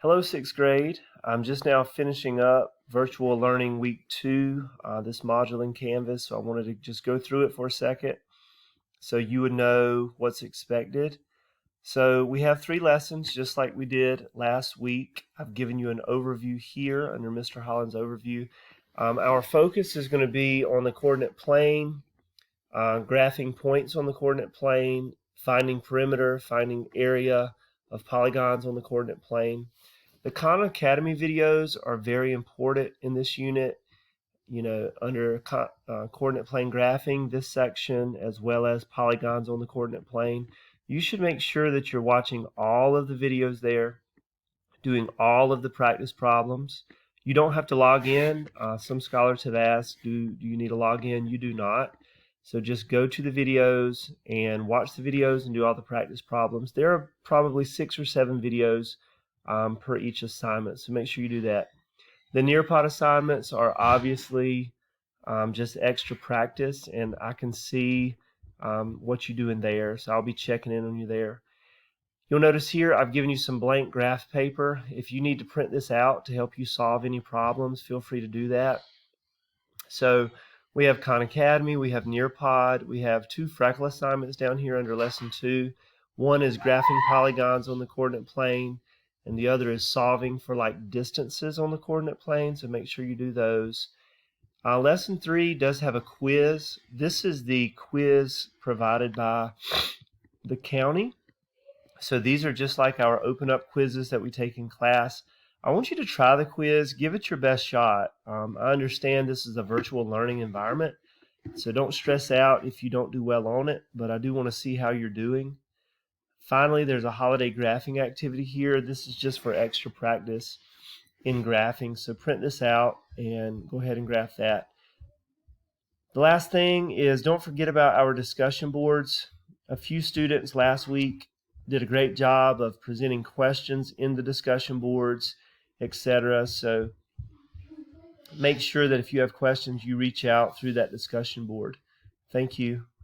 Hello, sixth grade. I'm just now finishing up Virtual Learning Week 2, this module in Canvas, so I wanted to just go through it for a second so you would know what's expected. So we have 3 lessons just like we did last week. I've given you an overview here under Mr. Holland's overview. Our focus is going to be on the coordinate plane, graphing points on the coordinate plane, finding perimeter, finding area of polygons on the coordinate plane. The Khan Academy videos are very important in this unit, under coordinate plane graphing, this section, as well as polygons on the coordinate plane. You should make sure that you're watching all of the videos there, doing all of the practice problems. You don't have to log in. Some scholars have asked, do you need to log in? You do not. So just go to the videos and watch the videos and do all the practice problems. There are probably 6 or 7 videos per each assignment, so make sure you do that. The Nearpod assignments are obviously just extra practice, and I can see what you do in there, so I'll be checking in on you there. You'll notice here I've given you some blank graph paper. If you need to print this out to help you solve any problems, feel free to do that. So we have Khan Academy, we have Nearpod, we have 2 Freckle assignments down here under lesson 2. One is graphing polygons on the coordinate plane, and the other is solving for like distances on the coordinate plane, so make sure you do those. Lesson 3 does have a quiz. This is the quiz provided by the county. So these are just like our open up quizzes that we take in class. I want you to try the quiz, give it your best shot. I understand this is a virtual learning environment, so don't stress out if you don't do well on it, but I do want to see how you're doing. Finally, there's a holiday graphing activity here. This is just for extra practice in graphing, so print this out and go ahead and graph that. The last thing is, don't forget about our discussion boards. A few students last week did a great job of presenting questions in the discussion boards, etc. So make sure that if you have questions, you reach out through that discussion board. Thank you.